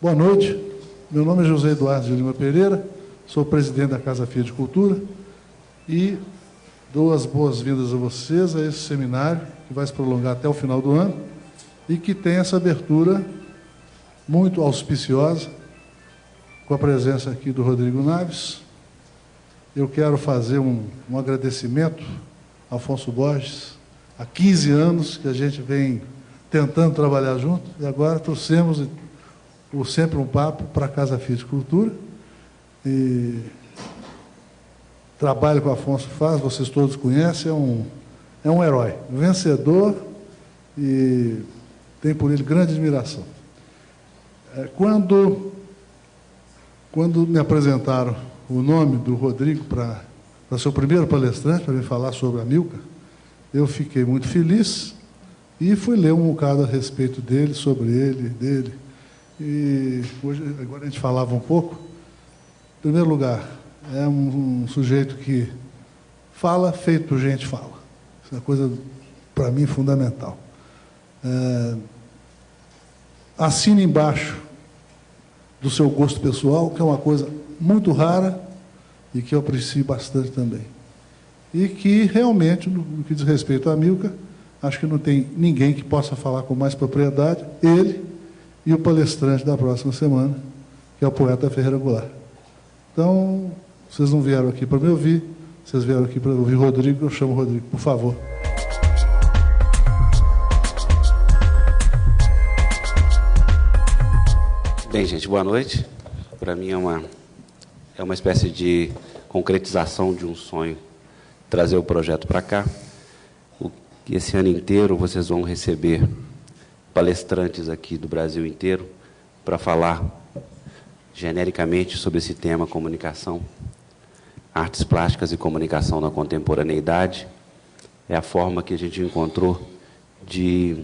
Boa noite, meu nome é José Eduardo de Lima Pereira, sou presidente da Casa Fiat Cultura e dou as boas-vindas a vocês a esse seminário que vai se prolongar até o final do ano e que tem essa abertura muito auspiciosa, com a presença aqui do Rodrigo Naves. Eu quero fazer um agradecimento a Afonso Borges. Há 15 anos que a gente vem tentando trabalhar junto e agora trouxemos o Sempre um Papo para a Casa Fiat Cultura. E trabalho que o Afonso faz, vocês todos conhecem, é um herói, vencedor, e tem por ele grande admiração. Quando me apresentaram o nome do Rodrigo para ser o primeiro palestrante, para me falar sobre a Amilcar, eu fiquei muito feliz e fui ler um bocado a respeito dele, sobre ele, dele. E hoje, agora a gente falava um pouco. Em primeiro lugar, é um sujeito que fala feito gente fala. Isso é uma coisa, para mim, fundamental. Assina embaixo do seu gosto pessoal, que é uma coisa muito rara e que eu aprecio bastante também. E que, realmente, no que diz respeito à Amilcar, acho que não tem ninguém que possa falar com mais propriedade, ele e o palestrante da próxima semana, que é o poeta Ferreira Goulart. Então, vocês não vieram aqui para me ouvir, vocês vieram aqui para ouvir o Rodrigo, eu chamo o Rodrigo, por favor. Bem, gente, boa noite. Para mim é uma espécie de concretização de um sonho, trazer o projeto para cá. Esse ano inteiro vocês vão receber palestrantes aqui do Brasil inteiro para falar genericamente sobre esse tema comunicação, artes plásticas e comunicação na contemporaneidade. É a forma que a gente encontrou de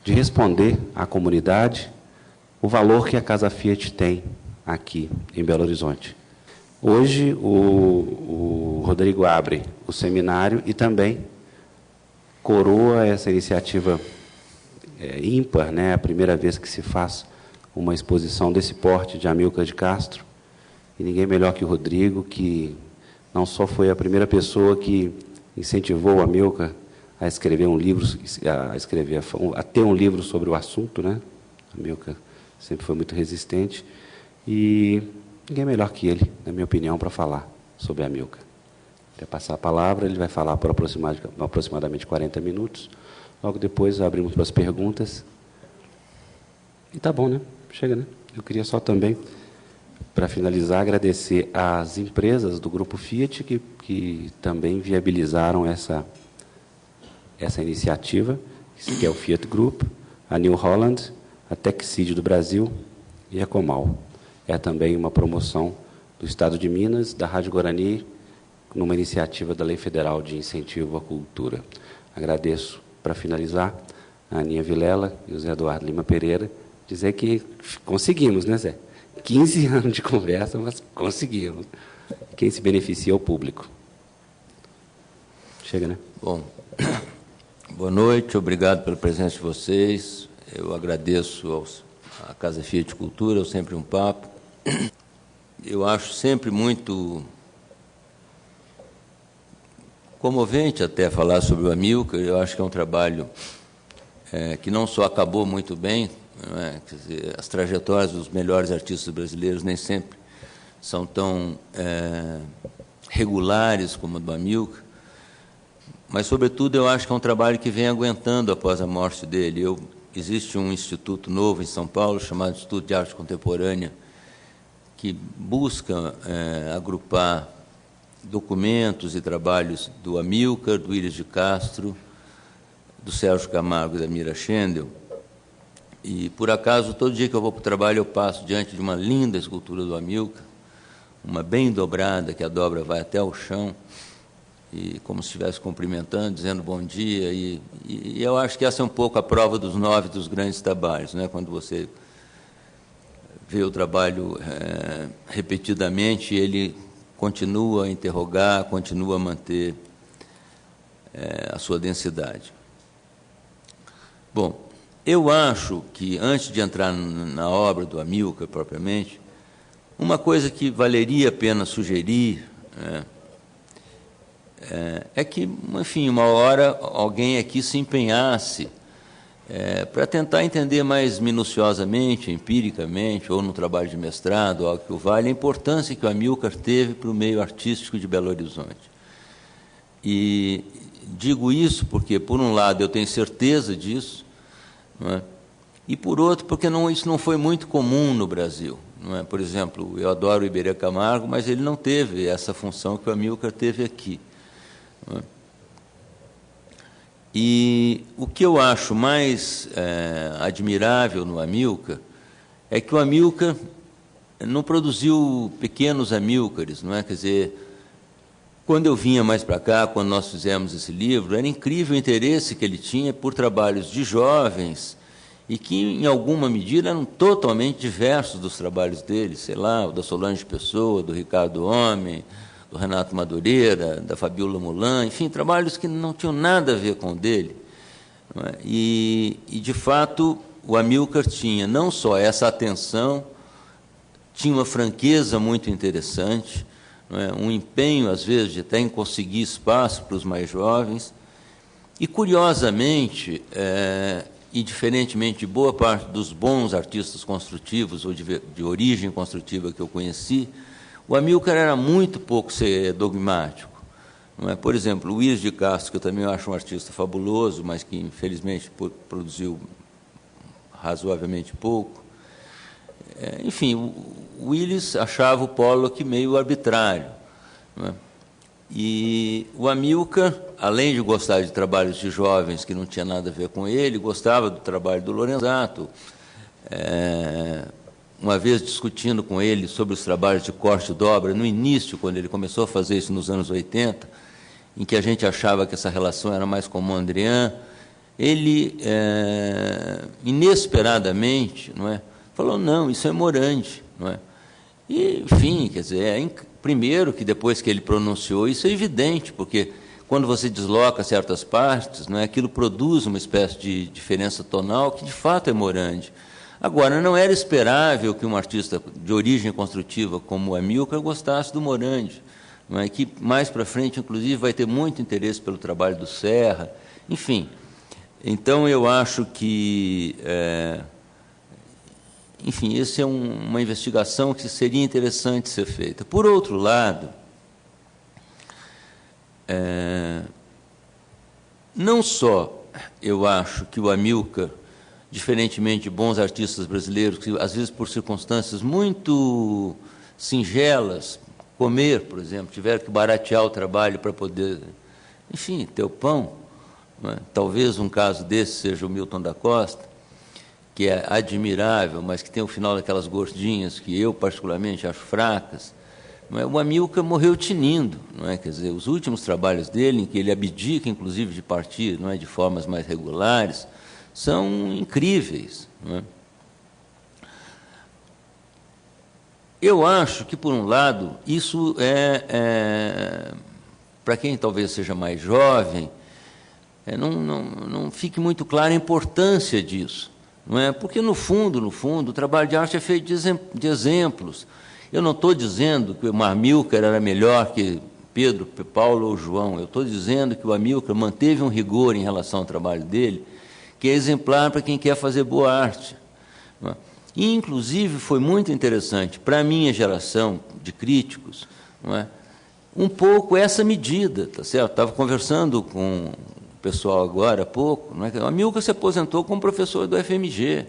responder à comunidade o valor que a Casa Fiat tem aqui em Belo Horizonte. Hoje o Rodrigo abre o seminário e também coroa essa iniciativa ímpar, né? A primeira vez que se faz uma exposição desse porte de Amilcar de Castro, e ninguém melhor que o Rodrigo, que não só foi a primeira pessoa que incentivou a Amilcar a escrever um livro, a ter um livro sobre o assunto, né? A Amilcar sempre foi muito resistente, e ninguém melhor que ele, na minha opinião, para falar sobre a Amilcar. Vou passar a palavra, ele vai falar por aproximadamente 40 minutos. Logo depois abrimos para as perguntas. E tá bom, né? Chega, né? Eu queria só também, para finalizar, agradecer às empresas do Grupo Fiat que também viabilizaram essa iniciativa, que é o Fiat Group, a New Holland, a Texid do Brasil e a Comal. É também uma promoção do Estado de Minas, da Rádio Guarani, numa iniciativa da Lei Federal de Incentivo à Cultura. Agradeço, para finalizar, a Aninha Vilela e o Zé Eduardo Lima Pereira, dizer que conseguimos, né, Zé? 15 anos de conversa, mas conseguimos. Quem se beneficia é o público. Chega, né? Bom, boa noite, obrigado pela presença de vocês. Eu agradeço à Casa Fiat Cultura, Sempre um Papo. Eu acho sempre muito comovente até falar sobre o Amilcar. Eu acho que é um trabalho que não só acabou muito bem, não é? Quer dizer, as trajetórias dos melhores artistas brasileiros nem sempre são tão regulares como a do Amilcar, mas, sobretudo, eu acho que é um trabalho que vem aguentando após a morte dele. Existe um instituto novo em São Paulo, chamado Instituto de Arte Contemporânea, que busca agrupar documentos e trabalhos do Amilcar, do Íris de Castro, do Sérgio Camargo e da Mira Schendel. E, por acaso, todo dia que eu vou para o trabalho, eu passo diante de uma linda escultura do Amilcar, uma bem dobrada, que a dobra vai até o chão, e como se estivesse cumprimentando, dizendo bom dia. E eu acho que essa é um pouco a prova dos 9 dos grandes trabalhos, né? Quando você vê o trabalho repetidamente, ele continua a interrogar, continua a manter a sua densidade. Bom, Eu acho que, antes de entrar na obra do Amilcar, propriamente, uma coisa que valeria a pena sugerir é que, enfim, uma hora alguém aqui se empenhasse para tentar entender mais minuciosamente, empiricamente, ou no trabalho de mestrado, algo que o valha, a importância que o Amilcar teve para o meio artístico de Belo Horizonte. E digo isso porque, por um lado, eu tenho certeza disso, não é? E, por outro, porque isso não foi muito comum no Brasil. Não é? Por exemplo, eu adoro o Iberê Camargo, mas ele não teve essa função que o Amilcar teve aqui. Não é? E o que eu acho mais admirável no Amilcar é que o Amilcar não produziu pequenos Amilcares, não é? Quer dizer, quando eu vinha mais para cá, quando nós fizemos esse livro, era incrível o interesse que ele tinha por trabalhos de jovens e que, em alguma medida, eram totalmente diversos dos trabalhos dele, sei lá, o da Solange Pessoa, do Ricardo Homem, do Renato Madureira, da Fabiola Mulan, enfim, trabalhos que não tinham nada a ver com o dele. Não é? E, de fato, o Amilcar tinha não só essa atenção, tinha uma franqueza muito interessante, não é? Um empenho, às vezes, de até em conseguir espaço para os mais jovens, e, curiosamente, e diferentemente de boa parte dos bons artistas construtivos ou de origem construtiva que eu conheci, o Amilcar era muito pouco dogmático. Não é? Por exemplo, o Willis de Castro, que eu também acho um artista fabuloso, mas que, infelizmente, produziu razoavelmente pouco. Enfim, o Willis achava o Pollock meio arbitrário. Não é? E o Amilcar, além de gostar de trabalhos de jovens que não tinha nada a ver com ele, gostava do trabalho do Lorenzato. Uma vez discutindo com ele sobre os trabalhos de corte e dobra, no início, quando ele começou a fazer isso nos anos 80, em que a gente achava que essa relação era mais com Mondrian, ele, inesperadamente, não é, falou, não, isso é Morandi. Não é? E, enfim, quer dizer, primeiro que depois que ele pronunciou, isso é evidente, porque quando você desloca certas partes, não é, aquilo produz uma espécie de diferença tonal que, de fato, é Morandi. Agora, não era esperável que um artista de origem construtiva como o Amilcar gostasse do Morandi, não é? Que mais para frente, inclusive, vai ter muito interesse pelo trabalho do Serra, enfim. Então, eu acho que, enfim, essa é uma investigação que seria interessante ser feita. Por outro lado, não só eu acho que o Amilcar, diferentemente de bons artistas brasileiros, que, às vezes, por circunstâncias muito singelas, comer, por exemplo, tiveram que baratear o trabalho para poder, enfim, ter o pão. Não é? Talvez um caso desse seja o Milton da Costa, que é admirável, mas que tem o final daquelas gordinhas que eu, particularmente, acho fracas. Não é? O Amilcar morreu tinindo, não é? Quer dizer, os últimos trabalhos dele, em que ele abdica, inclusive, de partir, não é, de formas mais regulares, são incríveis. Não é? Eu acho que, por um lado, isso para quem talvez seja mais jovem, não fique muito clara a importância disso. Não é? Porque, no fundo, o trabalho de arte é feito de exemplos. Eu não estou dizendo que o Amilcar era melhor que Pedro, Paulo ou João. Eu estou dizendo que o Amilcar manteve um rigor em relação ao trabalho dele, que é exemplar para quem quer fazer boa arte. Não é? E, inclusive, foi muito interessante para a minha geração de críticos, não é? Um pouco essa medida, tá certo? Estava conversando com o pessoal agora há pouco, não é? O Amilcar se aposentou como professor do FMG,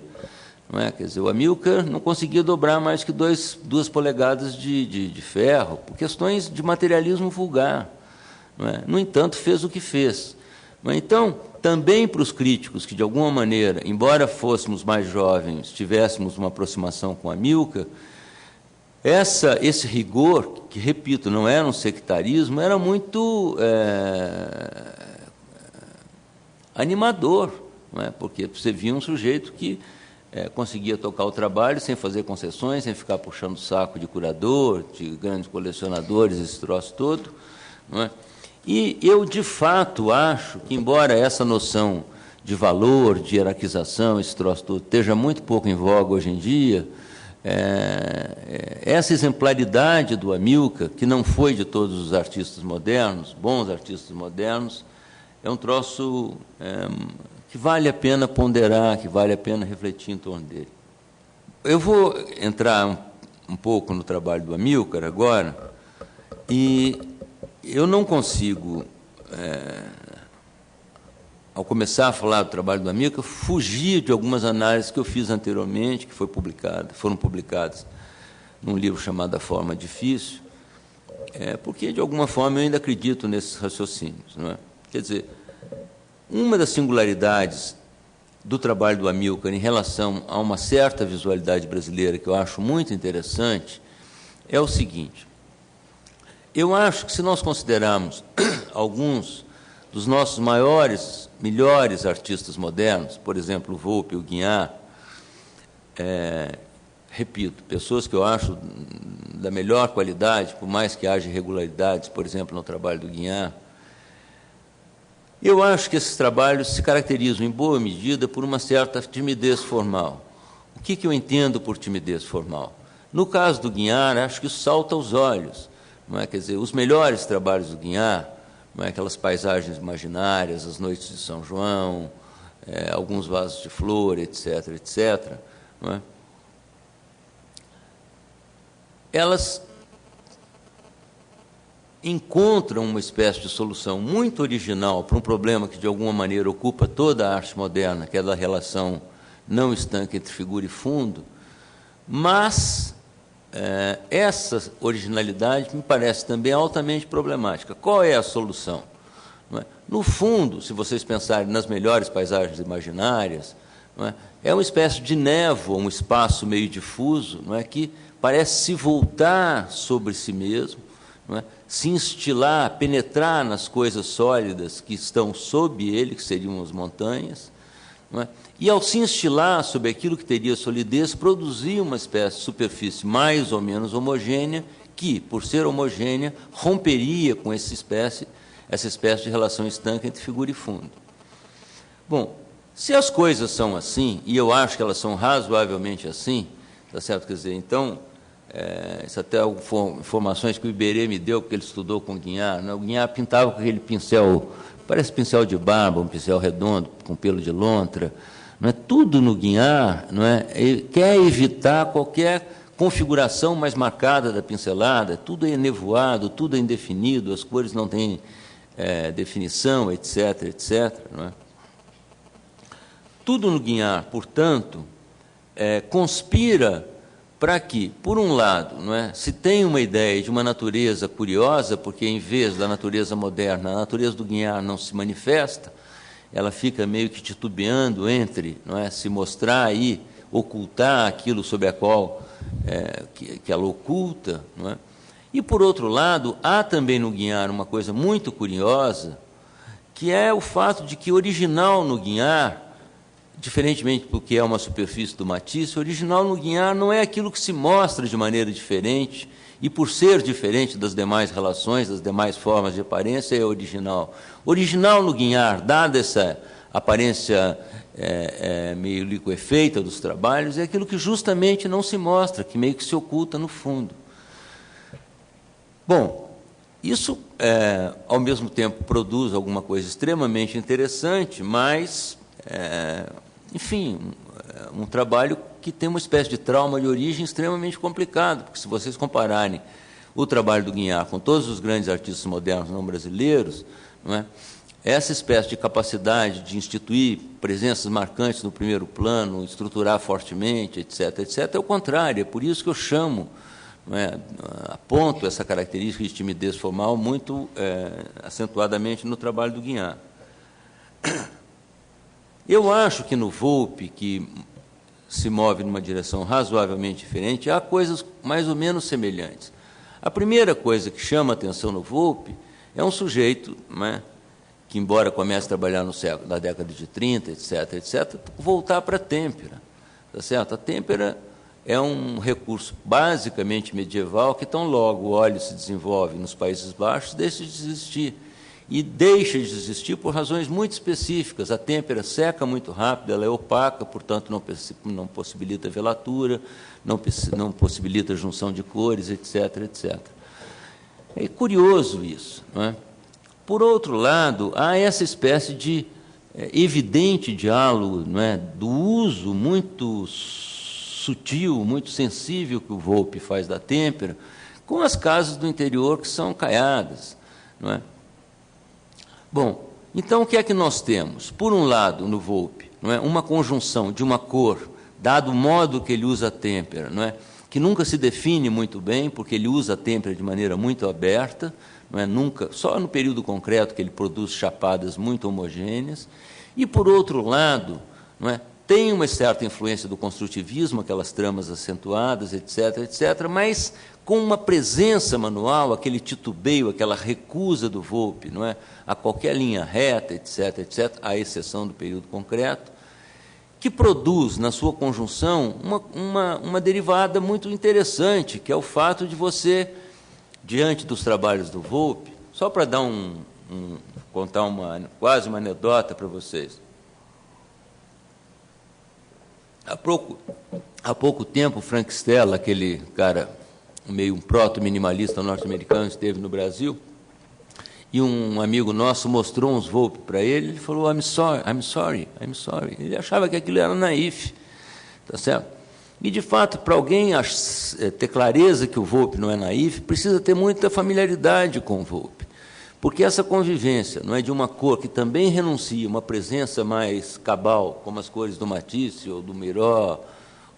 não é? Quer dizer, o Amilcar não conseguia dobrar mais que 2 polegadas de ferro, por questões de materialismo vulgar. Não é? No entanto, fez o que fez. Não é? Então, também para os críticos que, de alguma maneira, embora fôssemos mais jovens, tivéssemos uma aproximação com o Amilcar, esse rigor, que, repito, não era um sectarismo, era muito animador, não é? Porque você via um sujeito que conseguia tocar o trabalho sem fazer concessões, sem ficar puxando o saco de curador, de grandes colecionadores, esse troço todo. Não é? E eu, de fato, acho que, embora essa noção de valor, de hierarquização, esse troço todo, esteja muito pouco em voga hoje em dia, essa exemplaridade do Amilcar, que não foi de todos os artistas modernos, bons artistas modernos, é um troço que vale a pena ponderar, que vale a pena refletir em torno dele. Eu vou entrar um pouco no trabalho do Amilcar agora, e eu não consigo, ao começar a falar do trabalho do Amilcar, fugir de algumas análises que eu fiz anteriormente, que foram publicadas num livro chamado A Forma Difícil, porque, de alguma forma, eu ainda acredito nesses raciocínios. Não é? Quer dizer, uma das singularidades do trabalho do Amilcar em relação a uma certa visualidade brasileira, que eu acho muito interessante, é o seguinte: eu acho que, se nós considerarmos alguns dos nossos maiores, melhores artistas modernos, por exemplo, o Volpi, o Guignard, repito, pessoas que eu acho da melhor qualidade, por mais que haja irregularidades, por exemplo, no trabalho do Guignard, eu acho que esses trabalhos se caracterizam, em boa medida, por uma certa timidez formal. O que eu entendo por timidez formal? No caso do Guignard, acho que isso salta aos olhos. Não é? Quer dizer, os melhores trabalhos do Guignard, não é? Aquelas paisagens imaginárias, as noites de São João, alguns vasos de flor, etc., etc., não é? Elas encontram uma espécie de solução muito original para um problema que, de alguma maneira, ocupa toda a arte moderna, que é da relação não estanque entre figura e fundo, mas essa originalidade me parece também altamente problemática. Qual é a solução? Não é? No fundo, se vocês pensarem nas melhores paisagens imaginárias, não é uma espécie de névoa, um espaço meio difuso, não é, que parece se voltar sobre si mesmo, não é, se instilar, penetrar nas coisas sólidas que estão sob ele, que seriam as montanhas, não é? E, ao se instilar sobre aquilo que teria solidez, produzir uma espécie de superfície mais ou menos homogênea, que, por ser homogênea, romperia com essa espécie de relação estanque entre figura e fundo. Bom, se as coisas são assim, e eu acho que elas são razoavelmente assim, tá certo? Quer dizer, então, isso até informações que o Iberê me deu, porque ele estudou com o Guignard, né? O Guignard pintava com aquele pincel, parece pincel de barba, um pincel redondo, com pelo de lontra, não é? Tudo no Guignard, não é? Ele quer evitar qualquer configuração mais marcada da pincelada, tudo é nevoado, tudo é indefinido, as cores não têm definição, etc., etc., não é? Tudo no Guignard, portanto, conspira para que, por um lado, não é, se tem uma ideia de uma natureza curiosa, porque, em vez da natureza moderna, a natureza do Guignard não se manifesta, ela fica meio que titubeando entre, não é, se mostrar e ocultar aquilo sobre a qual que ela oculta, não é? E, por outro lado, há também no Guignard uma coisa muito curiosa, que é o fato de que, original no Guignard, diferentemente do que é uma superfície do Matisse, original no Guignard não é aquilo que se mostra de maneira diferente, e, por ser diferente das demais relações, das demais formas de aparência, é original. Original no Guignard, dada essa aparência meio liquefeita dos trabalhos, é aquilo que justamente não se mostra, que meio que se oculta no fundo. Bom, isso, ao mesmo tempo, produz alguma coisa extremamente interessante, mas, enfim, um trabalho que tem uma espécie de trauma de origem extremamente complicado, porque, se vocês compararem o trabalho do Guignard com todos os grandes artistas modernos não brasileiros, não é? Essa espécie de capacidade de instituir presenças marcantes no primeiro plano, estruturar fortemente, etc., etc., é o contrário. É por isso que eu chamo, não é, aponto essa característica de timidez formal muito acentuadamente no trabalho do Guignard. Eu acho que no Volpi, que se move numa direção razoavelmente diferente, há coisas mais ou menos semelhantes. A primeira coisa que chama a atenção no Volpi é um sujeito, não é, que, embora comece a trabalhar na década de 30, etc., etc., voltar para a têmpera. Tá certo? A têmpera é um recurso basicamente medieval que, tão logo o óleo se desenvolve nos Países Baixos, deixa de existir. e deixa de existir por razões muito específicas. A têmpera seca muito rápido, ela é opaca, portanto, não possibilita velatura, não possibilita junção de cores, etc., etc. É curioso isso, não é? Por outro lado, há essa espécie de evidente diálogo, não é, do uso muito sutil, muito sensível que o Volpe faz da têmpera, com as casas do interior que são caiadas, não é? Bom, então o que é que nós temos? Por um lado, no Volpe, não é, uma conjunção de uma cor, dado o modo que ele usa a têmpera, não é, que nunca se define muito bem, porque ele usa a têmpera de maneira muito aberta, não é, nunca, só no período concreto que ele produz chapadas muito homogêneas, e, por outro lado, não é, tem uma certa influência do construtivismo, aquelas tramas acentuadas, etc., etc., mas com uma presença manual, aquele titubeio, aquela recusa do Volpe, não é, a qualquer linha reta, etc., etc., à exceção do período concreto, que produz, na sua conjunção, uma derivada muito interessante, que é o fato de você, diante dos trabalhos do Volpe, só para dar contar quase uma anedota para vocês. Há pouco tempo, Frank Stella, aquele cara meio um proto-minimalista norte-americano, esteve no Brasil, e um amigo nosso mostrou uns Volpe para ele, ele falou, I'm sorry. Ele achava que aquilo era naif, tá certo? E, de fato, para alguém ter clareza que o Volpe não é naif, precisa ter muita familiaridade com o Volpe, porque essa convivência, não é, de uma cor que também renuncia uma presença mais cabal, como as cores do Matisse, ou do Miró,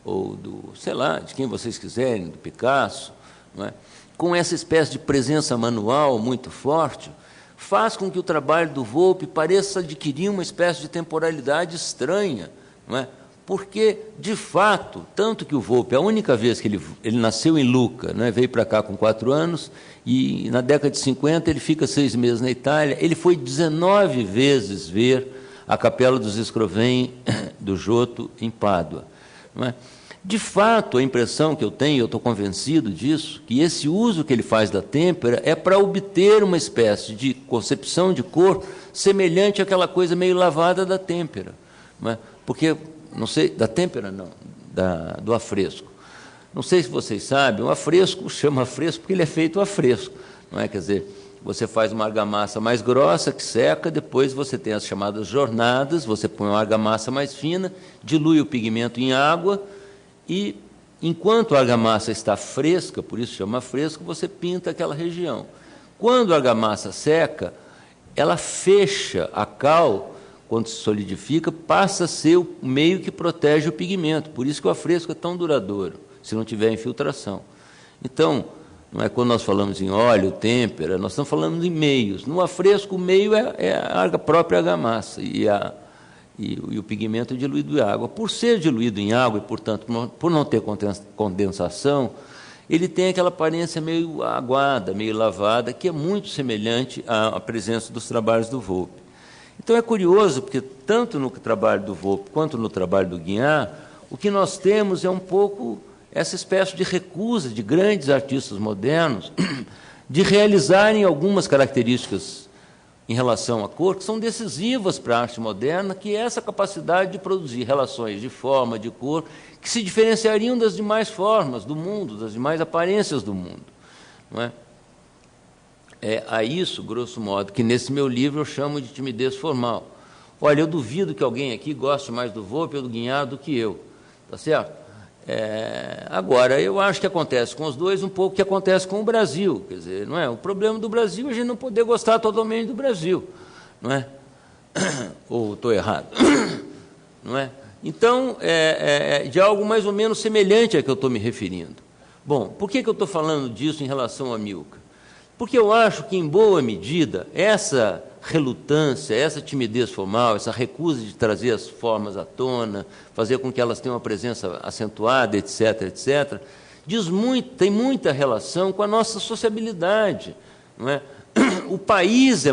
ou do, sei lá, de quem vocês quiserem, do Picasso, não é, com essa espécie de presença manual muito forte, faz com que o trabalho do Volpe pareça adquirir uma espécie de temporalidade estranha, não é? Porque, de fato, tanto que o Volpe, a única vez que ele nasceu em Lucca, né, veio para cá com 4 anos, e na década de 50 ele fica 6 meses na Itália, ele foi 19 vezes ver a Capela dos Escrovegni do Giotto em Pádua, não é? De fato, a impressão que eu tenho, eu estou convencido disso, que esse uso que ele faz da têmpera é para obter uma espécie de concepção de cor semelhante àquela coisa meio lavada da têmpera, não é? Porque, não sei, da têmpera não, do afresco. Não sei se vocês sabem, o afresco chama afresco porque ele é feito a fresco, não é? Quer dizer, você faz uma argamassa mais grossa que seca, depois você tem as chamadas jornadas, você põe uma argamassa mais fina, dilui o pigmento em água e, enquanto a argamassa está fresca, por isso chama fresco, você pinta aquela região. Quando a argamassa seca, ela fecha a cal, quando se solidifica, passa a ser o meio que protege o pigmento. Por isso que o afresco é tão duradouro, se não tiver infiltração. Então, não é, quando nós falamos em óleo, têmpera, nós estamos falando em meios. No afresco, o meio é a própria argamassa e o pigmento é diluído em água. Por ser diluído em água e, portanto, por não ter condensação, ele tem aquela aparência meio aguada, meio lavada, que é muito semelhante à presença dos trabalhos do Volpe. Então é curioso, porque tanto no trabalho do Volpe quanto no trabalho do Guignard, o que nós temos é um pouco essa espécie de recusa de grandes artistas modernos de realizarem algumas características em relação à cor que são decisivas para a arte moderna, que é essa capacidade de produzir relações de forma, de cor, que se diferenciariam das demais formas do mundo, das demais aparências do mundo, não é? É a isso, grosso modo, que nesse meu livro eu chamo de timidez formal. Olha, eu duvido que alguém aqui goste mais do Volpe ou do Guignard do que eu, tá certo? Agora, eu acho que acontece com os dois um pouco o que acontece com o Brasil, quer dizer, não é? O problema do Brasil é a gente não poder gostar totalmente do Brasil, não é? Ou estou errado? Não é? Então, de algo mais ou menos semelhante a que eu estou me referindo. Bom, por que eu estou falando disso em relação a Milka? Porque eu acho que, em boa medida, essa relutância, essa timidez formal, essa recusa de trazer as formas à tona, fazer com que elas tenham uma presença acentuada, etc., etc., tem muita relação com a nossa sociabilidade, não é? O país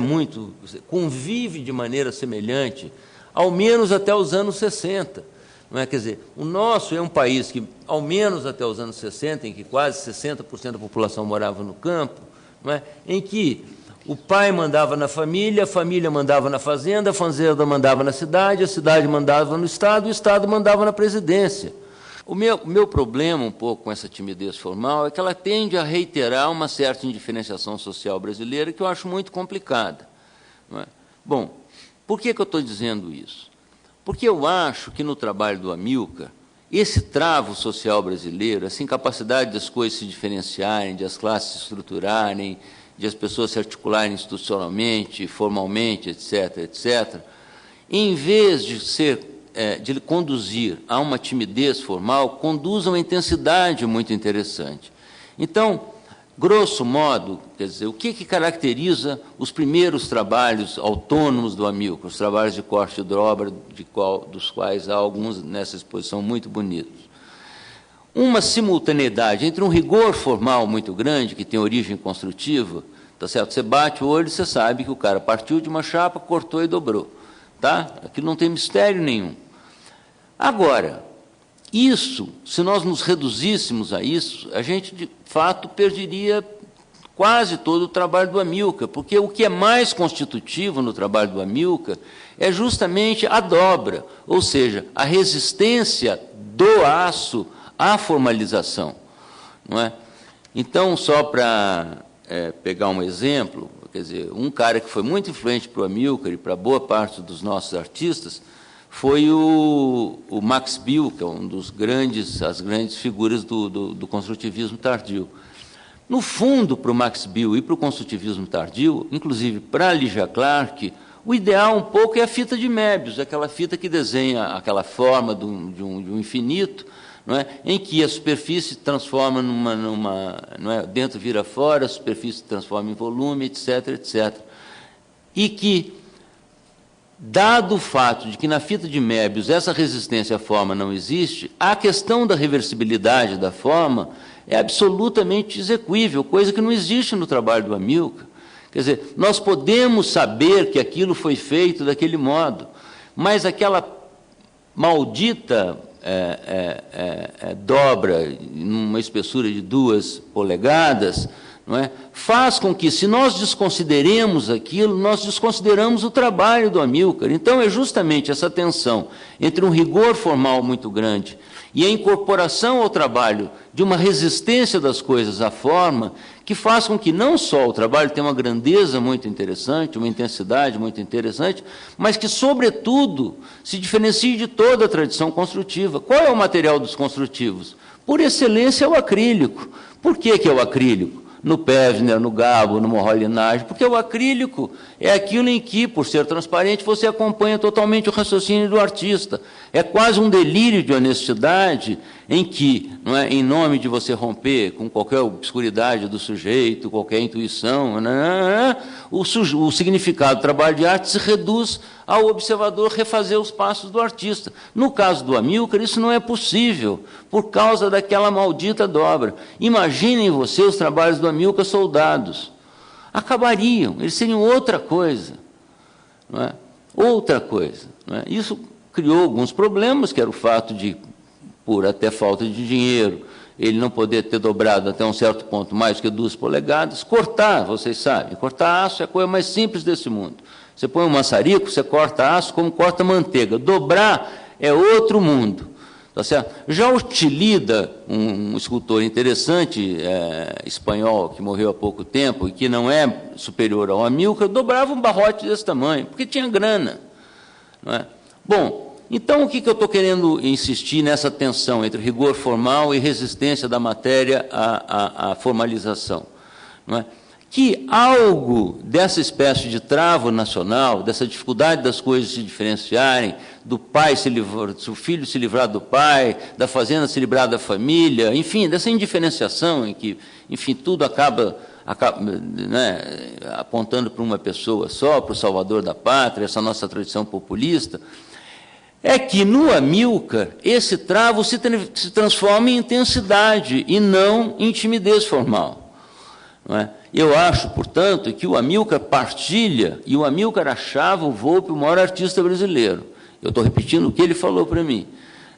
convive de maneira semelhante, ao menos até os anos 60. Não é? Quer dizer, o nosso é um país que, ao menos até os anos 60, em que quase 60% da população morava no campo, não é? Em que O pai mandava na família, a família mandava na fazenda, a fazenda mandava na cidade, a cidade mandava no Estado, o Estado mandava na presidência. O meu problema, um pouco com essa timidez formal, é que ela tende a reiterar uma certa indiferenciação social brasileira que eu acho muito complicada. Não é? Bom, por que eu estou dizendo isso? Porque eu acho que no trabalho do Amilcar, esse travo social brasileiro, essa incapacidade das coisas se diferenciarem, de as classes se estruturarem, de as pessoas se articularem institucionalmente, formalmente, etc., etc., em vez de conduzir a uma timidez formal, conduz a uma intensidade muito interessante. Então, grosso modo, quer dizer, o que caracteriza os primeiros trabalhos autônomos do Amilcar, os trabalhos de corte e dobra, dos quais há alguns nessa exposição muito bonitos? Uma simultaneidade entre um rigor formal muito grande, que tem origem construtiva, tá certo? Você bate o olho e você sabe que o cara partiu de uma chapa, cortou e dobrou. Tá? Aquilo não tem mistério nenhum. Agora, isso, se nós nos reduzíssemos a isso, a gente, de fato, perderia quase todo o trabalho do Amilcar, porque o que é mais constitutivo no trabalho do Amilcar é justamente a dobra, ou seja, a resistência do aço à formalização. Não é? Então, só para pegar um exemplo, quer dizer, um cara que foi muito influente para o Amilcar e para boa parte dos nossos artistas foi o Max Bill, que é um dos as grandes figuras do construtivismo tardio. No fundo, para o Max Bill e para o construtivismo tardio, inclusive para a Lygia Clark, o ideal um pouco é a fita de Möbius, aquela fita que desenha aquela forma de um infinito, não é? Em que a superfície se transforma não é? Dentro vira fora, a superfície se transforma em volume, etc., etc. E que, dado o fato de que na fita de Möbius essa resistência à forma não existe, a questão da reversibilidade da forma é absolutamente exequível, coisa que não existe no trabalho do Amilcar. Quer dizer, nós podemos saber que aquilo foi feito daquele modo, mas aquela maldita dobra numa espessura de 2 polegadas, não é? Faz com que, se nós desconsideremos aquilo, nós desconsideramos o trabalho do Amilcar. Então, é justamente essa tensão entre um rigor formal muito grande e a incorporação ao trabalho de uma resistência das coisas à forma, que faz com que não só o trabalho tenha uma grandeza muito interessante, uma intensidade muito interessante, mas que, sobretudo, se diferencie de toda a tradição construtiva. Qual é o material dos construtivos? Por excelência, é o acrílico. Por que é o acrílico? No Pevsner, no Gabo, no Moholy-Nagy, porque o acrílico é aquilo em que, por ser transparente, você acompanha totalmente o raciocínio do artista. É quase um delírio de honestidade em que, não é, em nome de você romper com qualquer obscuridade do sujeito, qualquer intuição, o significado do trabalho de arte se reduz ao observador refazer os passos do artista. No caso do Amilcar, isso não é possível, por causa daquela maldita dobra. Imaginem vocês os trabalhos do Amilcar soldados. Acabariam, eles seriam outra coisa. Não é? Outra coisa. Não é? Isso criou alguns problemas, que era o fato de, por até falta de dinheiro, ele não poder ter dobrado até um certo ponto mais que 2 polegadas. Cortar, vocês sabem, cortar aço é a coisa mais simples desse mundo. Você põe um maçarico, você corta aço como corta manteiga. Dobrar é outro mundo. Tá certo? Já o Chilida, um escultor interessante, espanhol, que morreu há pouco tempo e que não é superior ao Amilcar, dobrava um barrote desse tamanho, porque tinha grana. Não é? Bom, então o que eu estou querendo insistir nessa tensão entre rigor formal e resistência da matéria à formalização? Não é? Que algo dessa espécie de travo nacional, dessa dificuldade das coisas se diferenciarem, do pai do filho se livrar do pai, da fazenda se livrar da família, enfim, dessa indiferenciação em que, enfim, tudo acaba né, apontando para uma pessoa só, para o salvador da pátria, essa nossa tradição populista, é que no Amilcar esse travo se transforma em intensidade e não em timidez formal. Não é? Eu acho, portanto, que o Amilcar partilha, e o Amilcar achava o Volpi o maior artista brasileiro. Eu estou repetindo o que ele falou para mim.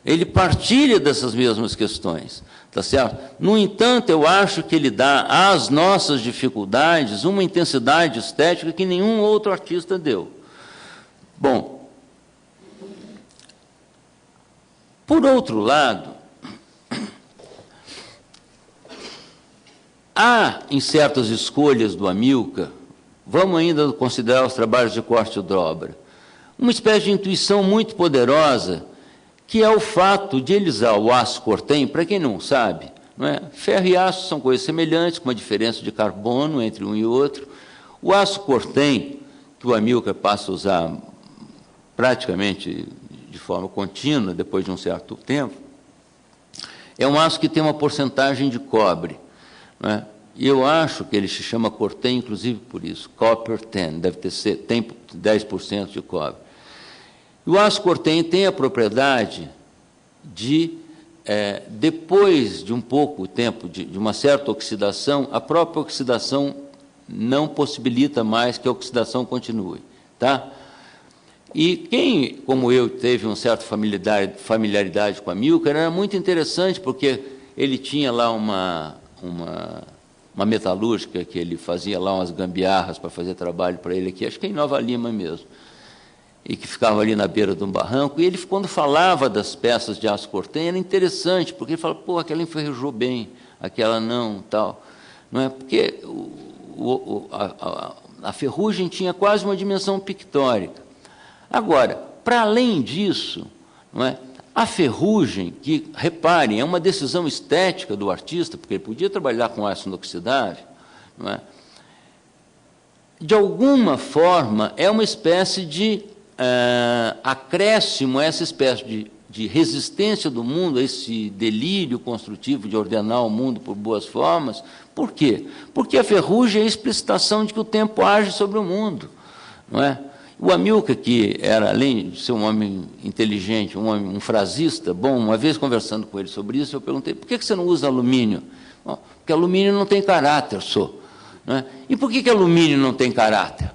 Ele partilha dessas mesmas questões. Tá certo? No entanto, eu acho que ele dá às nossas dificuldades uma intensidade estética que nenhum outro artista deu. Bom, por outro lado, há, em certas escolhas do Amilcar, vamos ainda considerar os trabalhos de corte e dobra, uma espécie de intuição muito poderosa, que é o fato de ele usar o aço cortem, para quem não sabe, não é? Ferro e aço são coisas semelhantes, com uma diferença de carbono entre um e outro. O aço cortem, que o Amilcar passa a usar praticamente de forma contínua, depois de um certo tempo, é um aço que tem uma porcentagem de cobre, não é? E eu acho que ele se chama cortem, inclusive por isso, copper 10, tem 10% de cobre. E o aço cortem tem a propriedade de, depois de um pouco tempo, de uma certa oxidação, a própria oxidação não possibilita mais que a oxidação continue. Tá? E quem, como eu, teve uma certa familiaridade com a Amilcar, era muito interessante, porque ele tinha lá uma metalúrgica, que ele fazia lá umas gambiarras para fazer trabalho para ele aqui, acho que é em Nova Lima mesmo, e que ficava ali na beira de um barranco, e ele, quando falava das peças de aço cortem, era interessante, porque ele falava, pô, aquela enferrujou bem, aquela não, tal. Não é? Porque a ferrugem tinha quase uma dimensão pictórica. Agora, para além disso, não é? A ferrugem, que, reparem, é uma decisão estética do artista, porque ele podia trabalhar com aço inoxidável, não é? De alguma forma, é uma espécie de acréscimo a essa espécie de resistência do mundo, a esse delírio construtivo de ordenar o mundo por boas formas. Por quê? Porque a ferrugem é a explicitação de que o tempo age sobre o mundo, não é? O Amilcar, que era, além de ser um homem inteligente, um frasista, bom, uma vez conversando com ele sobre isso, eu perguntei, por que você não usa alumínio? Bom, porque alumínio não tem caráter, não é? E por que alumínio não tem caráter?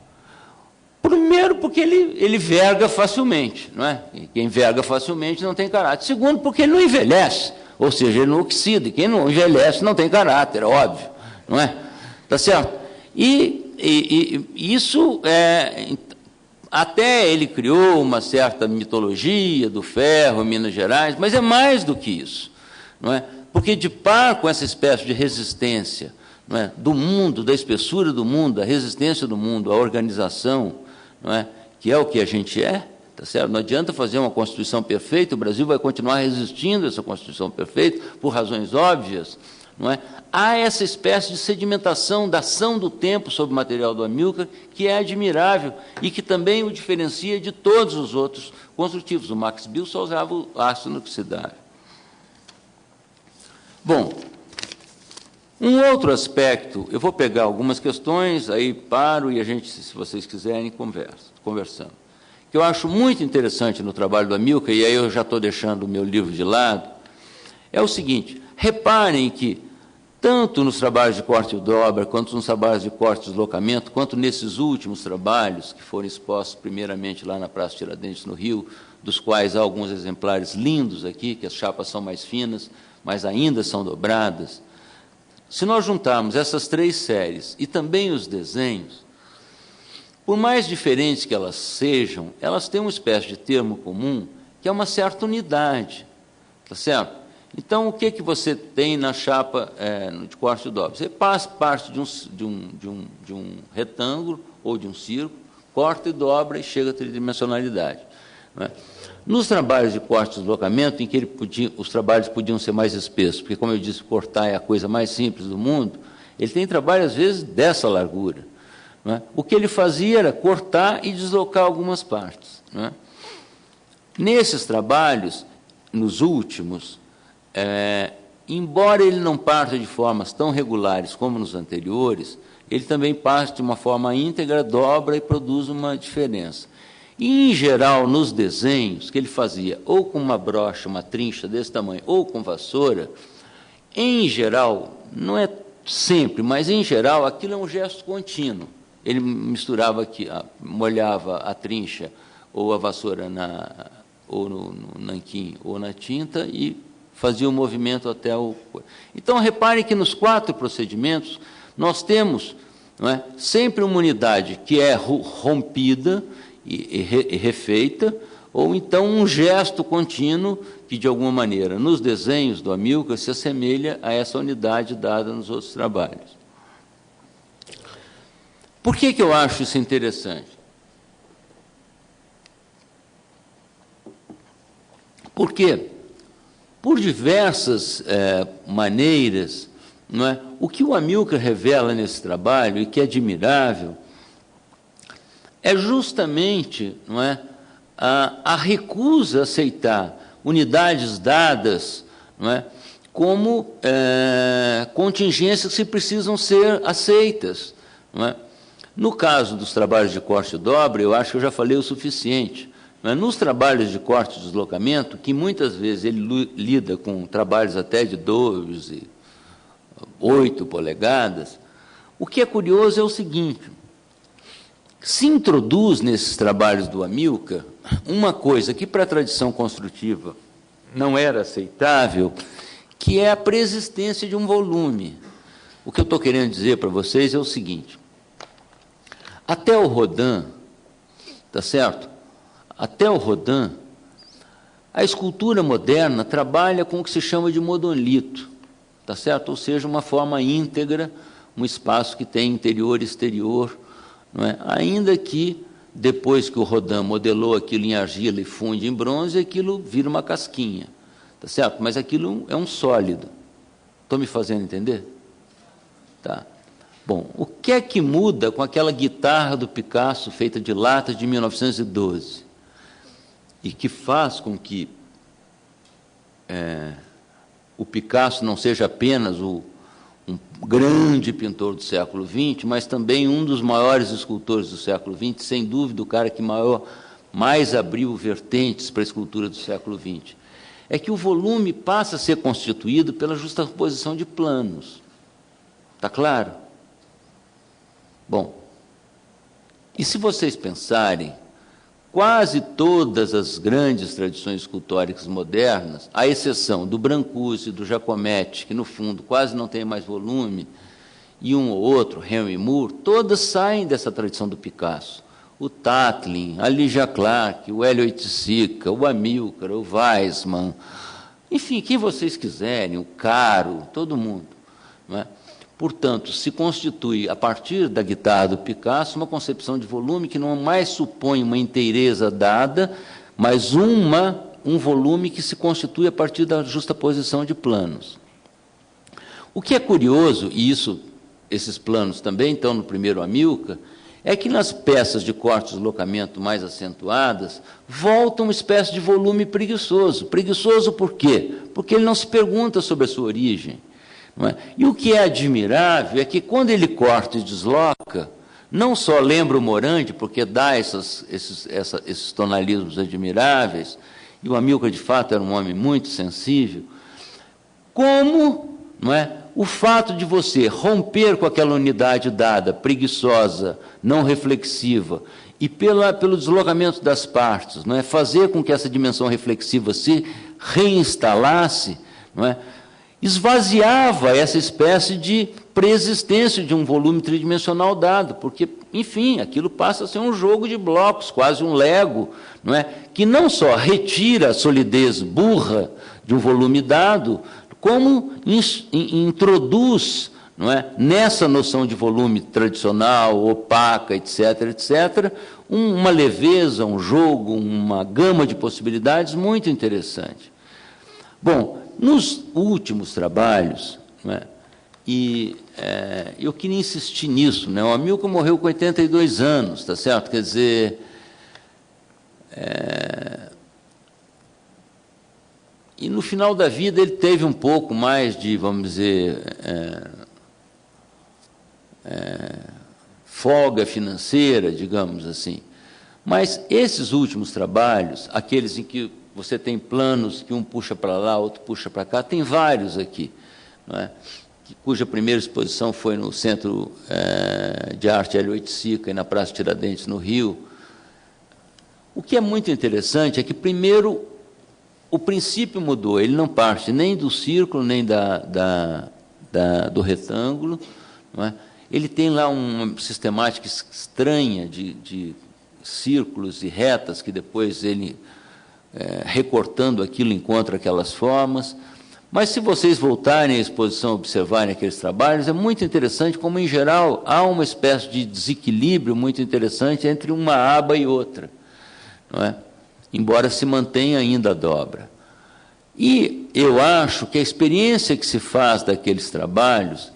Primeiro, porque ele verga facilmente, não é? E quem verga facilmente não tem caráter. Segundo, porque ele não envelhece, ou seja, ele não oxida. E quem não envelhece não tem caráter, óbvio, não é? Tá certo? E isso até ele criou uma certa mitologia do ferro em Minas Gerais, mas é mais do que isso, não é? Porque de par com essa espécie de resistência, não é, do mundo, da espessura do mundo, da resistência do mundo, a organização, não é, que é o que a gente é, tá certo? Não adianta fazer uma Constituição perfeita, o Brasil vai continuar resistindo a essa Constituição perfeita, por razões óbvias, não é? Há essa espécie de sedimentação da ação do tempo sobre o material do Amilcar, que é admirável e que também o diferencia de todos os outros construtivos. O Max Bill só usava o aço inoxidável. Bom, um outro aspecto, eu vou pegar algumas questões, aí paro e a gente, se vocês quiserem, conversando. Que eu acho muito interessante no trabalho do Amilcar, e aí eu já estou deixando o meu livro de lado, é o seguinte: reparem que, tanto nos trabalhos de corte e dobra, quanto nos trabalhos de corte e deslocamento, quanto nesses últimos trabalhos, que foram expostos primeiramente lá na Praça Tiradentes, no Rio, dos quais há alguns exemplares lindos aqui, que as chapas são mais finas, mas ainda são dobradas. Se nós juntarmos essas três séries e também os desenhos, por mais diferentes que elas sejam, elas têm uma espécie de termo comum, que é uma certa unidade, tá certo? Então, o que você tem na chapa de corte e dobra? Você passa parte de um retângulo ou de um círculo, corta e dobra e chega à tridimensionalidade, não é? Nos trabalhos de corte e deslocamento, em que os trabalhos podiam ser mais espessos, porque, como eu disse, cortar é a coisa mais simples do mundo, ele tem trabalho, às vezes, dessa largura, não é? O que ele fazia era cortar e deslocar algumas partes, não é? Nesses trabalhos, nos últimos, embora ele não parta de formas tão regulares como nos anteriores, ele também parte de uma forma íntegra, dobra e produz uma diferença. E, em geral, nos desenhos que ele fazia, ou com uma brocha, uma trincha desse tamanho, ou com vassoura, em geral, não é sempre, mas em geral, aquilo é um gesto contínuo. Ele misturava aqui, molhava a trincha ou a vassoura ou no nanquim ou na tinta e fazia o movimento até o... Então, reparem que nos 4 procedimentos, nós temos, não é, sempre uma unidade que é rompida e refeita, ou então um gesto contínuo que, de alguma maneira, nos desenhos do Amilcar, se assemelha a essa unidade dada nos outros trabalhos. Por que eu acho isso interessante? Porque, por diversas maneiras, não é, o que o Amilcar revela nesse trabalho, e que é admirável, é justamente, não é, a recusa a aceitar unidades dadas, não é, como contingências que precisam ser aceitas. Não é? No caso dos trabalhos de corte e dobra, eu acho que eu já falei o suficiente. Mas nos trabalhos de corte e deslocamento, que muitas vezes ele lida com trabalhos até de 12, 8 polegadas, o que é curioso é o seguinte: se introduz nesses trabalhos do Amilcar uma coisa que para a tradição construtiva não era aceitável, que é a preexistência de um volume. O que eu estou querendo dizer para vocês é o seguinte: até o Rodin, tá certo? Até o Rodin, a escultura moderna trabalha com o que se chama de monolito, tá certo? Ou seja, uma forma íntegra, um espaço que tem interior e exterior, não é? Ainda que, depois que o Rodin modelou aquilo em argila e funde em bronze, aquilo vira uma casquinha, tá certo? Mas aquilo é um sólido. Estou me fazendo entender? Tá. Bom, o que é que muda com aquela guitarra do Picasso feita de lata de 1912? E que faz com que o Picasso não seja apenas um grande pintor do século XX, mas também um dos maiores escultores do século XX, sem dúvida o cara que mais abriu vertentes para a escultura do século XX. É que o volume passa a ser constituído pela justaposição de planos. Está claro? Bom, e se vocês pensarem, quase todas as grandes tradições escultóricas modernas, à exceção do Brancusi, do Giacometti, que no fundo quase não tem mais volume, e um ou outro, Henry Moore, todas saem dessa tradição do Picasso. O Tatlin, a Lygia Clark, o Hélio Oiticica, o Amilcar, o Weissmann, enfim, quem vocês quiserem, o Caro, todo mundo, não é? Portanto, se constitui, a partir da guitarra do Picasso, uma concepção de volume que não mais supõe uma inteireza dada, mas um volume que se constitui a partir da justaposição de planos. O que é curioso, e esses planos também estão no primeiro Amilcar, é que nas peças de corte e deslocamento mais acentuadas, volta uma espécie de volume preguiçoso. Preguiçoso por quê? Porque ele não se pergunta sobre a sua origem. Não é? E o que é admirável é que, quando ele corta e desloca, não só lembra o Morandi, porque dá esses tonalismos admiráveis, e o Amilcar, de fato, era um homem muito sensível, como, não é, o fato de você romper com aquela unidade dada, preguiçosa, não reflexiva, e pelo deslocamento das partes, não é, fazer com que essa dimensão reflexiva se reinstalasse, não é, esvaziava essa espécie de preexistência de um volume tridimensional dado, porque, enfim, aquilo passa a ser um jogo de blocos, quase um Lego, não é? Que não só retira a solidez burra de um volume dado, como introduz, não é, nessa noção de volume tradicional, opaca, etc., etc., uma leveza, um jogo, uma gama de possibilidades muito interessante. Bom, nos últimos trabalhos, não é, eu queria insistir nisso, né? O Amilcar morreu com 82 anos, tá certo? Quer dizer, e no final da vida ele teve um pouco mais de, vamos dizer, folga financeira, digamos assim. Mas esses últimos trabalhos, aqueles em que você tem planos que um puxa para lá, outro puxa para cá, tem vários aqui, não é? Cuja primeira exposição foi no Centro de Arte Hélio Oiticica e na Praça Tiradentes, no Rio. O que é muito interessante é que, primeiro, o princípio mudou, ele não parte nem do círculo, nem do retângulo, não é? Ele tem lá uma sistemática estranha de círculos e retas, que depois ele, recortando aquilo, encontra aquelas formas. Mas, se vocês voltarem à exposição, observarem aqueles trabalhos, é muito interessante como, em geral, há uma espécie de desequilíbrio muito interessante entre uma aba e outra, não é? Embora se mantenha ainda a dobra. E eu acho que a experiência que se faz daqueles trabalhos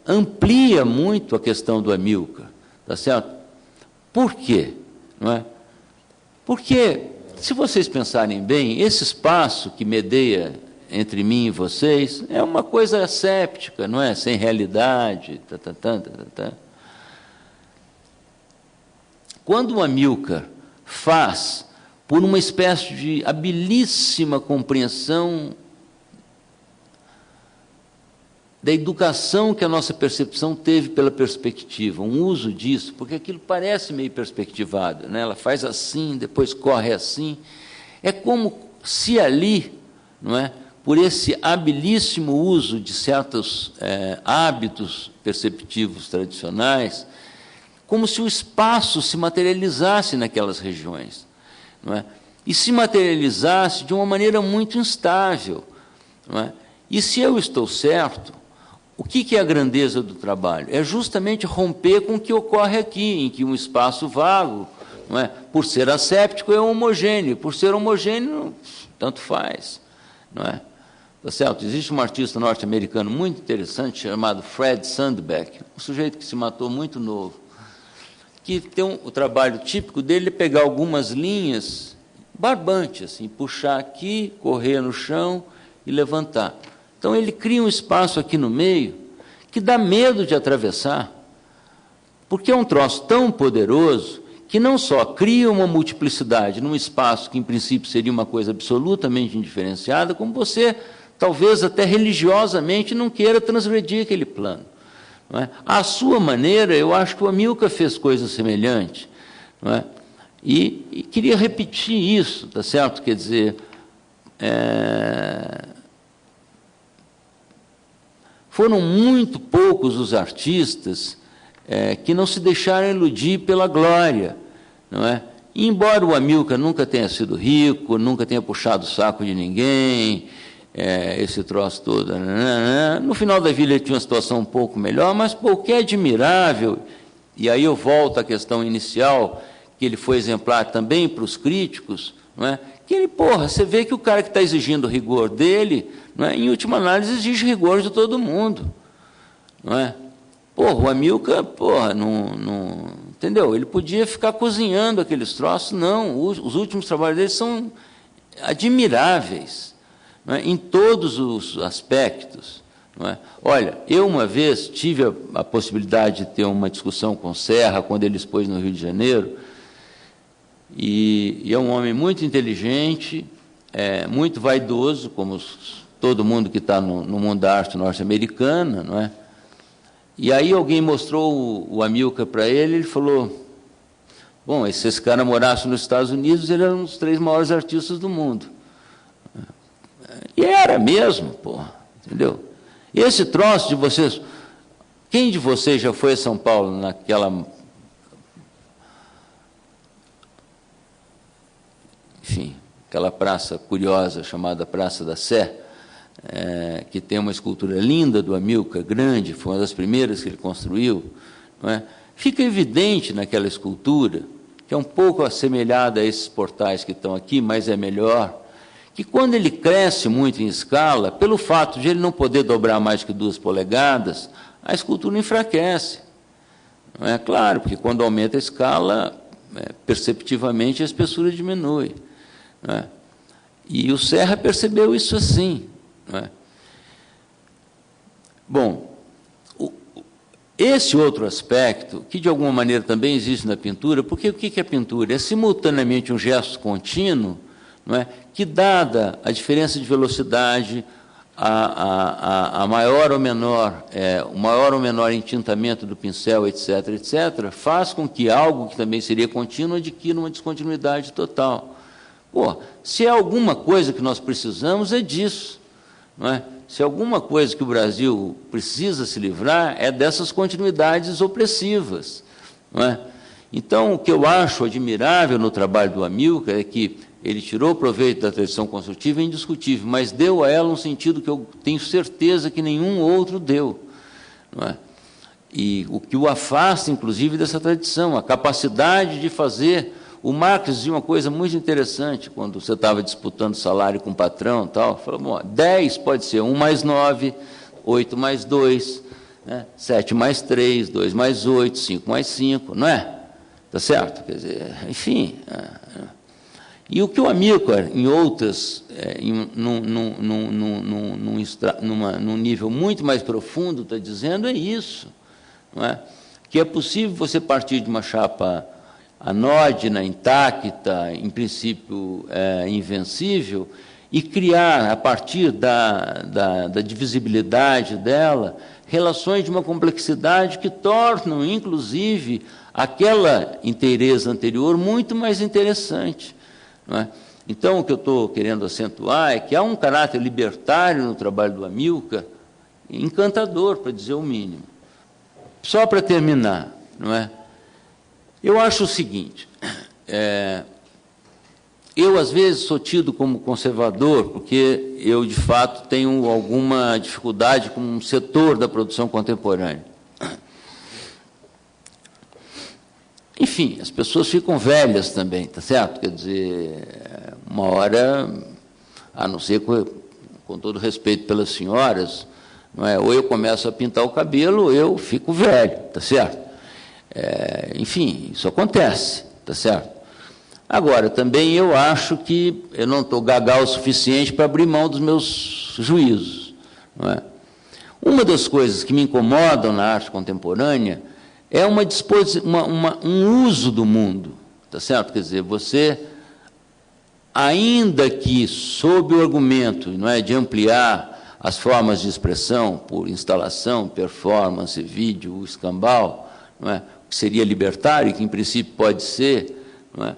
amplia muito a questão do Amilcar, tá certo? Por quê? Não é? Porque, se vocês pensarem bem, esse espaço que medeia entre mim e vocês é uma coisa asséptica, não é? Sem realidade. Quando o Amilcar faz, por uma espécie de habilíssima compreensão da educação que a nossa percepção teve pela perspectiva, um uso disso, porque aquilo parece meio perspectivado, né? Ela faz assim, depois corre assim. É como se ali, não é, por esse habilíssimo uso de certos hábitos perceptivos tradicionais, como se o espaço se materializasse naquelas regiões, não é? E se materializasse de uma maneira muito instável, não é? E se eu estou certo, o que é a grandeza do trabalho? É justamente romper com o que ocorre aqui, em que um espaço vago, não é, por ser asséptico, é homogêneo, por ser homogêneo, tanto faz, não é? Tá certo? Existe um artista norte-americano muito interessante, chamado Fred Sandbeck, um sujeito que se matou muito novo, que tem o trabalho típico dele é pegar algumas linhas, barbante, assim, puxar aqui, correr no chão e levantar. Então, ele cria um espaço aqui no meio que dá medo de atravessar, porque é um troço tão poderoso que não só cria uma multiplicidade num espaço que, em princípio, seria uma coisa absolutamente indiferenciada, como você, talvez até religiosamente, não queira transgredir aquele plano. Não é? À sua maneira, eu acho que o Amilcar fez coisa semelhante, não é? E queria repetir isso, tá certo? Quer dizer, foram muito poucos os artistas que não se deixaram iludir pela glória, não é? E, embora o Amilcar nunca tenha sido rico, nunca tenha puxado o saco de ninguém, esse troço todo, no final da vida ele tinha uma situação um pouco melhor, mas o que é admirável, e aí eu volto à questão inicial, que ele foi exemplar também para os críticos, não é? Que ele, você vê que o cara que está exigindo rigor dele, não é, em última análise, exige rigor de todo mundo, não é? O Amilcar, não, entendeu? Ele podia ficar cozinhando aqueles troços, não, os últimos trabalhos dele são admiráveis, não é? Em todos os aspectos, não é? Olha, eu uma vez tive a possibilidade de ter uma discussão com Serra, quando ele expôs no Rio de Janeiro, e é um homem muito inteligente, muito vaidoso, como todo mundo que está no mundo da arte norte-americana, não é? E aí alguém mostrou o Amilcar para ele falou, bom, se esse cara morasse nos Estados Unidos, ele era um dos 3 maiores artistas do mundo. E era mesmo, entendeu? E esse troço de vocês... Quem de vocês já foi a São Paulo naquela... Enfim, aquela praça curiosa chamada Praça da Sé, que tem uma escultura linda do Amilcar, grande, foi uma das primeiras que ele construiu, não é? Fica evidente naquela escultura, que é um pouco assemelhada a esses portais que estão aqui, mas é melhor, que quando ele cresce muito em escala, pelo fato de ele não poder dobrar mais que 2 polegadas, a escultura enfraquece. Não é claro, porque quando aumenta a escala, perceptivamente a espessura diminui. Não é? E o Serra percebeu isso assim. Não é? Bom, esse outro aspecto, que de alguma maneira também existe na pintura, porque o que é pintura? É simultaneamente um gesto contínuo, não é? Que, dada a diferença de velocidade, a maior ou menor, o maior ou menor entintamento do pincel, etc., etc., faz com que algo que também seria contínuo adquira uma descontinuidade total. Pô, se é alguma coisa que nós precisamos, é disso, não é? Se alguma coisa que o Brasil precisa se livrar, é dessas continuidades opressivas, não é? Então, o que eu acho admirável no trabalho do Amilcar é que ele tirou proveito da tradição construtiva, é indiscutível, mas deu a ela um sentido que eu tenho certeza que nenhum outro deu, não é? E o que o afasta, inclusive, dessa tradição, a capacidade de fazer. O Marx dizia uma coisa muito interessante, quando você estava disputando salário com o patrão e tal, falou, bom, 10 pode ser 1 mais 9, 8 mais 2, né, 7 mais 3, 2 mais 8, 5 mais 5, não é? Tá certo? Quer dizer, enfim. E o que o Amilcar, em outras, num nível muito mais profundo, está dizendo é isso, não é? Que é possível você partir de uma chapa anódina, intacta, em princípio invencível, e criar, a partir da divisibilidade dela, relações de uma complexidade que tornam, inclusive, aquela inteireza anterior muito mais interessante, não é? Então, o que eu estou querendo acentuar é que há um caráter libertário no trabalho do Amilcar, encantador, para dizer o mínimo. Só para terminar, não é? Eu acho o seguinte, eu, às vezes, sou tido como conservador, porque eu, de fato, tenho alguma dificuldade com um setor da produção contemporânea. Enfim, as pessoas ficam velhas também, tá certo? Quer dizer, uma hora, a não ser com todo respeito pelas senhoras, não é? Ou eu começo a pintar o cabelo, ou eu fico velho, tá certo? Enfim, isso acontece, tá certo? Agora, também eu acho que eu não estou gagal o suficiente para abrir mão dos meus juízos, não é? Uma das coisas que me incomodam na arte contemporânea é um uso do mundo, tá certo? Quer dizer, você, ainda que sob o argumento, não é, de ampliar as formas de expressão por instalação, performance, vídeo, escambau, não é? Que seria libertário, que em princípio pode ser, não é?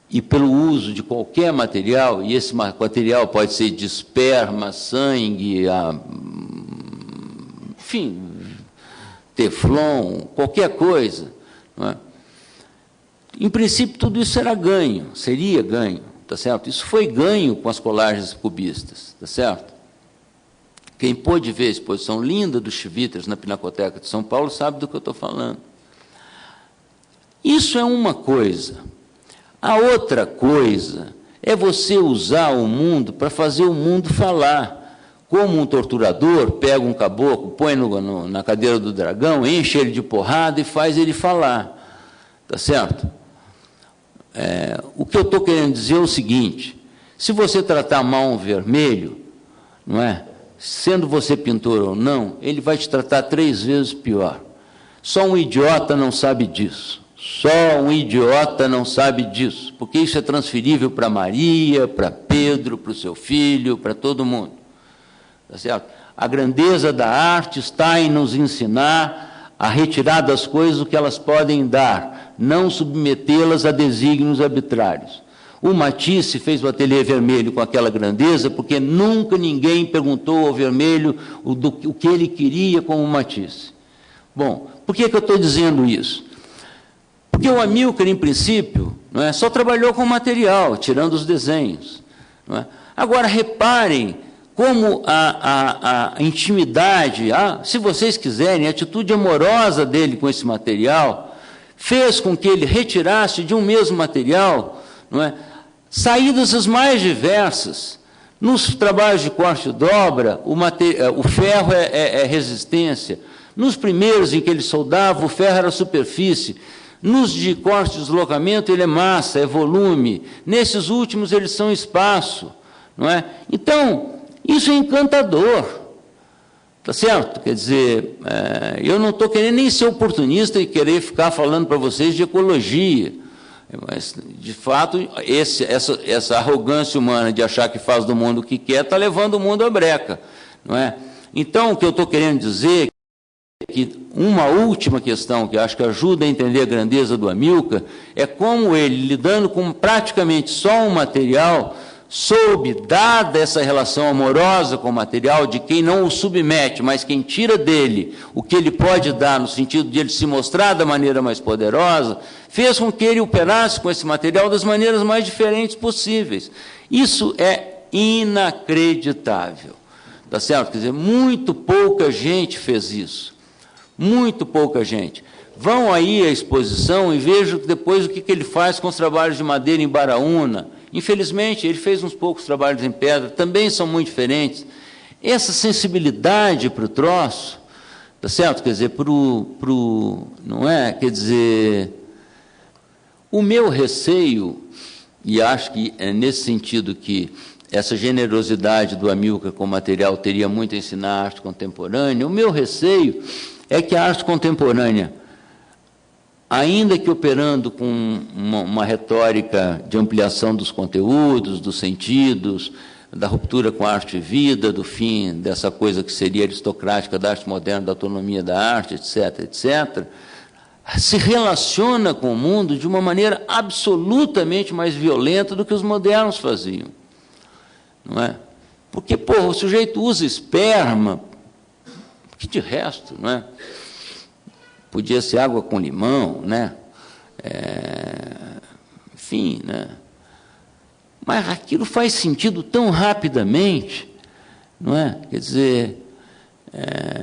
E pelo uso de qualquer material, e esse material pode ser de esperma, sangue, enfim, teflon, qualquer coisa, não é? Em princípio, tudo isso era ganho, seria ganho, tá certo? Isso foi ganho com as colagens cubistas, tá certo? Quem pôde ver a exposição linda dos Chiviters na Pinacoteca de São Paulo sabe do que eu estou falando. Isso é uma coisa. A outra coisa é você usar o mundo para fazer o mundo falar. Como um torturador pega um caboclo, põe na cadeira do dragão, enche ele de porrada e faz ele falar. Tá certo? O que eu estou querendo dizer é o seguinte, se você tratar mal um vermelho, não é? Sendo você pintor ou não, ele vai te tratar 3 vezes pior. Só um idiota não sabe disso. Só um idiota não sabe disso, porque isso é transferível para Maria, para Pedro, para o seu filho, para todo mundo. Tá certo? A grandeza da arte está em nos ensinar a retirar das coisas o que elas podem dar, não submetê-las a desígnios arbitrários. O Matisse fez o Ateliê Vermelho com aquela grandeza, porque nunca ninguém perguntou ao Vermelho o que ele queria como Matisse. Bom, por que eu estou dizendo isso? Porque o Amilcar, em princípio, não é, só trabalhou com material, tirando os desenhos. Não é? Agora, reparem como a intimidade, se vocês quiserem, a atitude amorosa dele com esse material, fez com que ele retirasse de um mesmo material, não é, saídas as mais diversas. Nos trabalhos de corte e dobra, o ferro é resistência. Nos primeiros em que ele soldava, o ferro era superfície. Nos de corte e deslocamento, ele é massa, é volume. Nesses últimos, eles são espaço. Não é? Então, isso é encantador. Tá certo? Quer dizer, eu não estou querendo nem ser oportunista e querer ficar falando para vocês de ecologia. Mas, de fato, essa arrogância humana de achar que faz do mundo o que quer está levando o mundo à breca. Não é? Então, o que eu estou querendo dizer que uma última questão que acho que ajuda a entender a grandeza do Amilcar é como ele, lidando com praticamente só um material, soube, dada essa relação amorosa com o material, de quem não o submete, mas quem tira dele o que ele pode dar, no sentido de ele se mostrar da maneira mais poderosa, fez com que ele operasse com esse material das maneiras mais diferentes possíveis. Isso é inacreditável, tá certo? Quer dizer, muito pouca gente fez isso, muito pouca gente. Vão aí à exposição e vejam depois o que ele faz com os trabalhos de madeira em Baraúna. Infelizmente, ele fez uns poucos trabalhos em pedra, também são muito diferentes. Essa sensibilidade para o troço, tá certo? Quer dizer, não é? Quer dizer, o meu receio, e acho que é nesse sentido que essa generosidade do Amilcar com o material teria muito a ensinar a arte contemporânea, o meu receio é que a arte contemporânea, ainda que operando com uma retórica de ampliação dos conteúdos, dos sentidos, da ruptura com a arte e vida, do fim dessa coisa que seria aristocrática da arte moderna, da autonomia da arte, etc., etc., se relaciona com o mundo de uma maneira absolutamente mais violenta do que os modernos faziam. Não é? Porque, porra, o sujeito usa esperma, que de resto, não é? Podia ser água com limão, né? Enfim, né? Mas aquilo faz sentido tão rapidamente, não é? Quer dizer,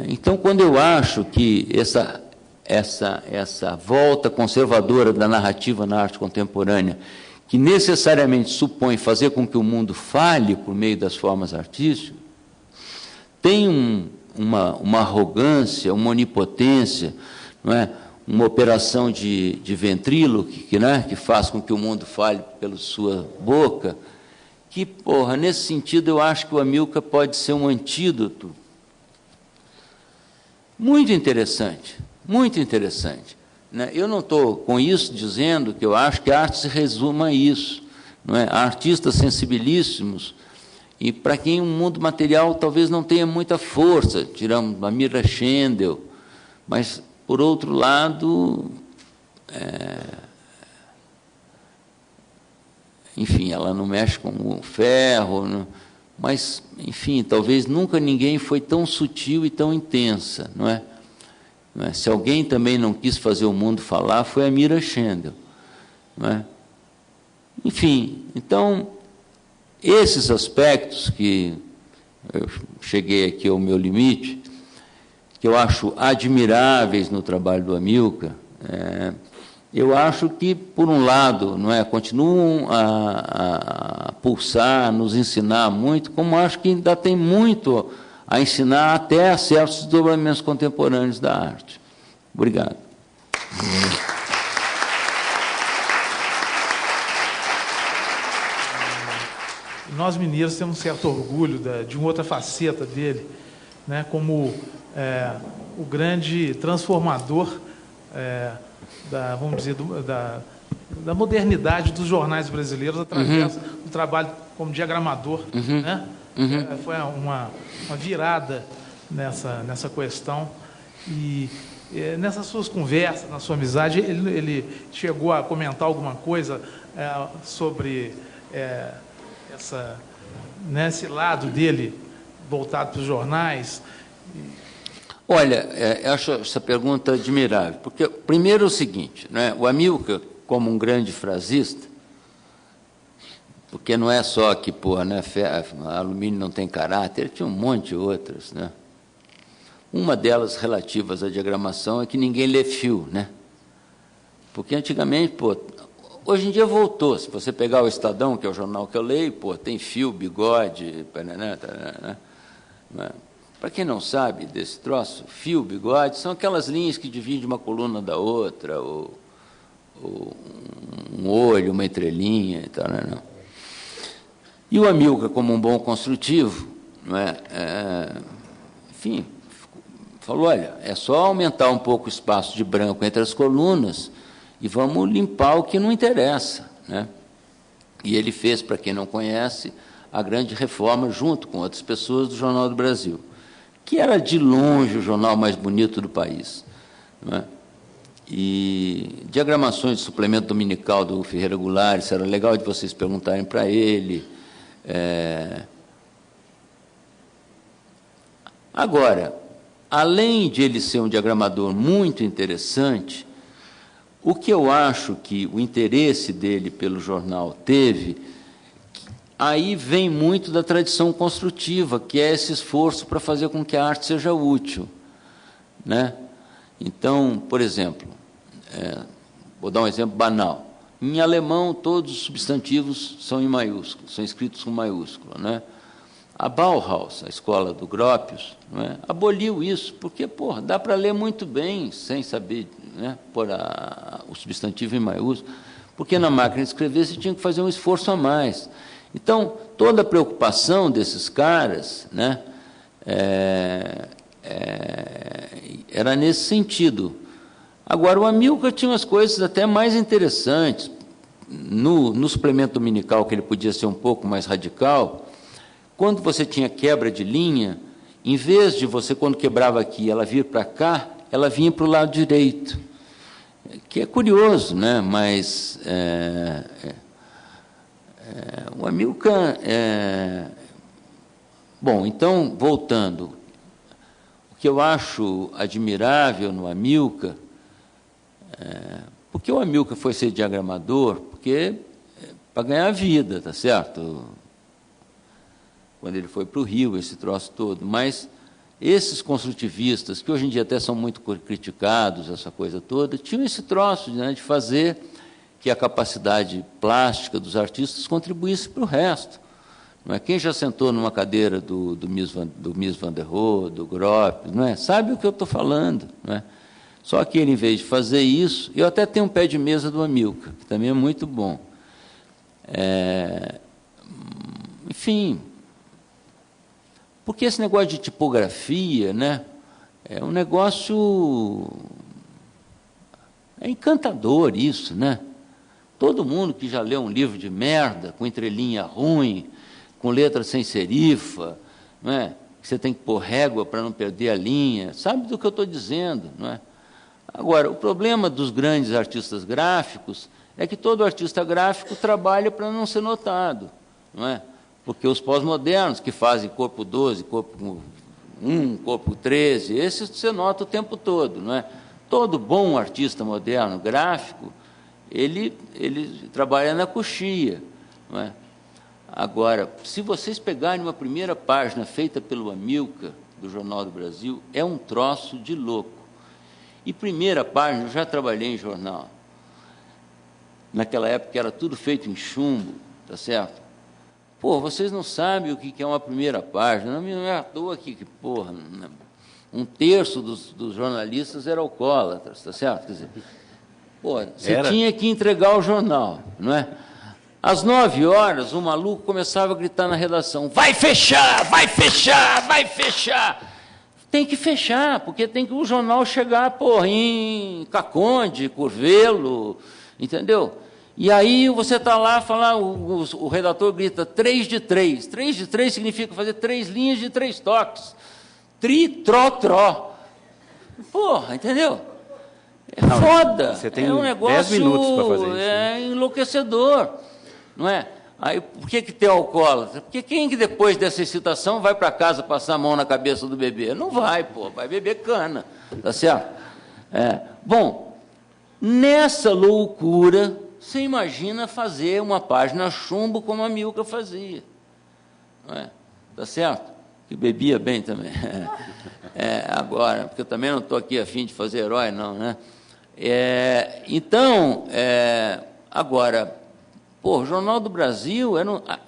então, quando eu acho que essa volta conservadora da narrativa na arte contemporânea, que necessariamente supõe fazer com que o mundo fale por meio das formas artísticas, tem uma arrogância, uma onipotência, não é? Uma operação de ventríloco que faz com que o mundo fale pela sua boca, que, porra, nesse sentido, eu acho que o Amilcar pode ser um antídoto muito interessante, muito interessante. Né? Eu não estou com isso dizendo que eu acho que a arte se resuma a isso, não é? Há artistas sensibilíssimos, e para quem o mundo material talvez não tenha muita força, tiramos a Mira Schendel, mas, por outro lado, enfim, ela não mexe com o ferro, não, mas, enfim, talvez nunca ninguém foi tão sutil e tão intensa, não é? Não é? Se alguém também não quis fazer o mundo falar, foi a Mira Schendel, não é? Enfim, então, esses aspectos que eu cheguei aqui ao meu limite, que eu acho admiráveis no trabalho do Amilcar, eu acho que, por um lado, não é, continuam a pulsar, nos ensinar muito, como acho que ainda tem muito a ensinar até a certos desdobramentos contemporâneos da arte. Obrigado. Nós, mineiros, temos um certo orgulho de uma outra faceta dele, né, como o grande transformador, vamos dizer, da modernidade dos jornais brasileiros através do trabalho como diagramador. Né? Foi uma virada nessa questão. E nessas suas conversas, na sua amizade, ele chegou a comentar alguma coisa sobre esse lado dele voltado para os jornais? Olha, eu acho essa pergunta admirável, porque, primeiro, é o seguinte, né, o Amilcar, como um grande frasista, porque não é só que, né, alumínio não tem caráter, ele tinha um monte de outras, né? Uma delas relativas à diagramação é que ninguém lê fio, né? Porque antigamente, hoje em dia voltou. Se você pegar o Estadão, que é o jornal que eu leio, tem fio, bigode, né? Para quem não sabe desse troço, fio, bigode, são aquelas linhas que dividem uma coluna da outra, ou um olho, uma entrelinha e tal, né? E o Amilcar, como um bom construtivo, não é? Enfim, falou, olha, é só aumentar um pouco o espaço de branco entre as colunas e vamos limpar o que não interessa, né? E ele fez, para quem não conhece, a grande reforma, junto com outras pessoas, do Jornal do Brasil. que era de longe o jornal mais bonito do país, não é? E diagramações de suplemento dominical do Ferreira Goulart, isso era legal de vocês perguntarem para ele. Agora, além de ele ser um diagramador muito interessante, o que eu acho que o interesse dele pelo jornal teve, aí vem muito da tradição construtiva, que é esse esforço para fazer com que a arte seja útil, né? Então, por exemplo, vou dar um exemplo banal. Em alemão, todos os substantivos são em maiúsculo, são escritos com maiúscula, né? A Bauhaus, a escola do Gropius, não é, aboliu isso, porque, porra, dá para ler muito bem, sem saber, né, pôr o substantivo em maiúsculo, porque na máquina de escrever você tinha que fazer um esforço a mais. Então, toda a preocupação desses caras, né, era nesse sentido. Agora, o Amilcar tinha umas coisas até mais interessantes. No suplemento dominical, que ele podia ser um pouco mais radical, quando você tinha quebra de linha, em vez de você, quando quebrava aqui, ela vir para cá, ela vinha para o lado direito, que é curioso, né? Mas o Amilcar... Bom, então, voltando, o que eu acho admirável no Amilcar, porque o Amilcar foi ser diagramador, porque para ganhar vida, tá certo? Quando ele foi para o Rio, esse troço todo, mas esses construtivistas, que hoje em dia até são muito criticados, essa coisa toda, tinham esse troço, né, de fazer que a capacidade plástica dos artistas contribuísse para o resto. Não é? Quem já sentou numa cadeira do Mies van der Rohe, do Gropius, não é? Sabe o que eu estou falando, não é? Só que ele, em vez de fazer isso, eu até tenho um pé de mesa do Amilcar, que também é muito bom. Enfim, porque esse negócio de tipografia, né, é um negócio... É encantador isso, né? Todo mundo que já leu um livro de merda, com entrelinha ruim, com letra sem serifa, não é? Que você tem que pôr régua para não perder a linha, sabe do que eu estou dizendo, não é? Agora, o problema dos grandes artistas gráficos é que todo artista gráfico trabalha para não ser notado, não é? Porque os pós-modernos, que fazem corpo 12, corpo 1, corpo 13, esses você nota o tempo todo, não é? Todo bom artista moderno gráfico, ele trabalha na coxia, não é? Agora, se vocês pegarem uma primeira página feita pelo Amilcar, do Jornal do Brasil, é um troço de louco. E primeira página, eu já trabalhei em jornal. Naquela época era tudo feito em chumbo, tá certo? Pô, vocês não sabem o que é uma primeira página. Não é à toa que porra, um terço dos jornalistas era alcoólatras, tá certo? Quer dizer, pô, você tinha que entregar o jornal, não é? Às 9h, o maluco começava a gritar na redação: vai fechar, vai fechar, vai fechar. Tem que fechar, porque tem que o jornal chegar, porra, em Caconde, Curvelo, entendeu? E aí você está lá, o redator grita 3 de 3. 3 de 3 significa fazer 3 linhas de 3 toques. Tri, tró, tró. Porra, entendeu? É foda. Você tem um negócio 10 minutos para fazer isso. É enlouquecedor, não é? Aí, por que tem alcoólatra? Porque quem que depois dessa excitação vai para casa passar a mão na cabeça do bebê? Não vai, pô, vai beber cana, tá certo? Bom, nessa loucura, você imagina fazer uma página chumbo como a Amilcar fazia, não é? Tá certo? Que bebia bem também. Agora, porque eu também não estou aqui a fim de fazer herói, não, né? Agora, pô, o Jornal do Brasil,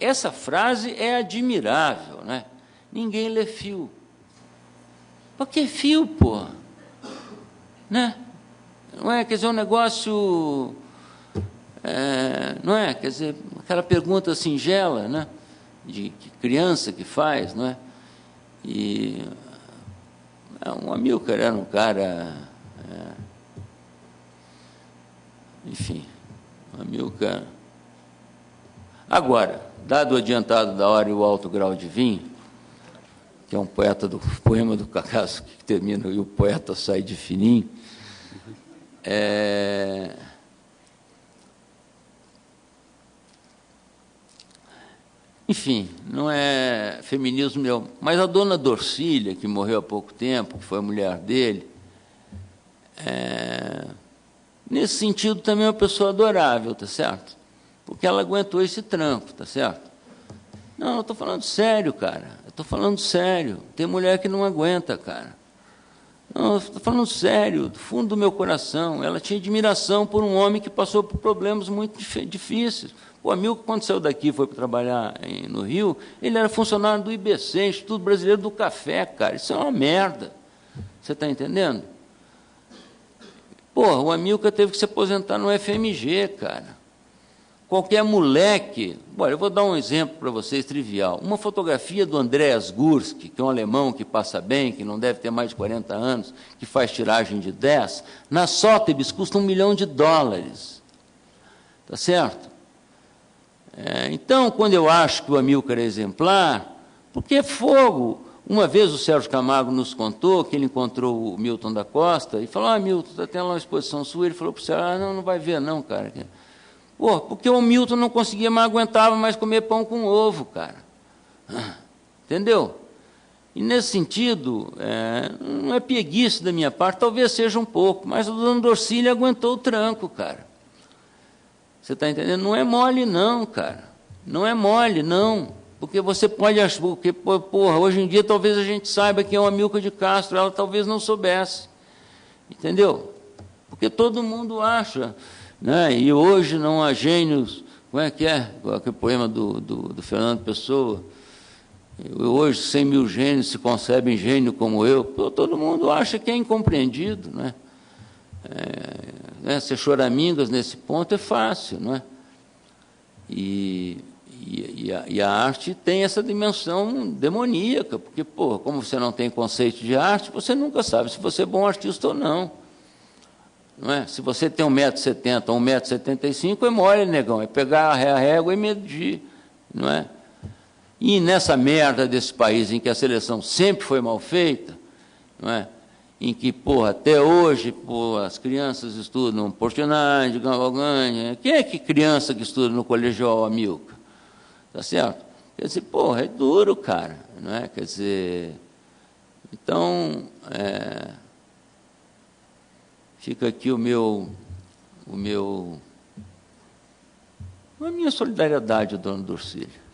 essa frase é admirável, né? Ninguém lê fio. Por que fio, pô? Né? Não é? Quer dizer, um negócio... não é? Quer dizer, aquela pergunta singela, né? De criança que faz, não é? E o Amilcar era um cara... enfim, o Amilcar... Agora, dado o adiantado da hora e o alto grau de vinho, que é um poeta do poema do Cacasso, que termina e o poeta sai de fininho. Enfim, não é feminismo meu. Mas a dona Dorcília, que morreu há pouco tempo, que foi a mulher dele, nesse sentido também é uma pessoa adorável, tá certo? Porque ela aguentou esse tranco, tá certo? Não, eu estou falando sério, cara. Eu estou falando sério. Tem mulher que não aguenta, cara. Não, eu estou falando sério, do fundo do meu coração. Ela tinha admiração por um homem que passou por problemas muito difíceis. O Amilcar, quando saiu daqui e foi para trabalhar no Rio, ele era funcionário do IBC, Instituto Brasileiro do Café, cara. Isso é uma merda. Você está entendendo? Porra, o Amilcar teve que se aposentar no FMG, cara. Qualquer moleque... Olha, eu vou dar um exemplo para vocês, trivial. Uma fotografia do Andreas Gursky, que é um alemão que passa bem, que não deve ter mais de 40 anos, que faz tiragem de 10, na Sotheby's custa $1 milhão. Tá certo? Então, quando eu acho que o Amilcar é exemplar, porque é fogo. Uma vez o Sérgio Camargo nos contou que ele encontrou o Milton da Costa e falou, Milton, tem lá uma exposição sua. Ele falou para o Sérgio, não vai ver não, cara. Pô, porque o Milton não conseguia mais, aguentava mais comer pão com ovo, cara. Entendeu? E, nesse sentido, não é pieguice da minha parte, talvez seja um pouco, mas o dona Dorcília aguentou o tranco, cara. Você está entendendo? Não é mole, não, cara. Não é mole, não. Porque você pode achar... Porque, porra, hoje em dia talvez a gente saiba que é o Amilcar de Castro, ela talvez não soubesse. Entendeu? Porque todo mundo acha... Né? E hoje não há gênios... Como é que é? Aquele poema do Fernando Pessoa. Hoje 100 mil gênios se concebem gênio como eu. Todo mundo acha que é incompreendido, né? Ser choramingas nesse ponto é fácil, não é? E a arte tem essa dimensão demoníaca, porque, pô, como você não tem conceito de arte, você nunca sabe se você é bom artista ou não. Não é? Se você tem 1,70 m ou 1,75 m, é mole, negão, é pegar a régua e medir, não é? E nessa merda desse país em que a seleção sempre foi mal feita, não é? Em que, porra, até hoje, porra, as crianças estudam Portinari, Cavalcante. Quem é que criança que estuda no colegial Amilcar? Tá certo? Quer dizer, porra, é duro, cara, não é? Quer dizer, então, fica aqui a minha solidariedade, dona Dorcília.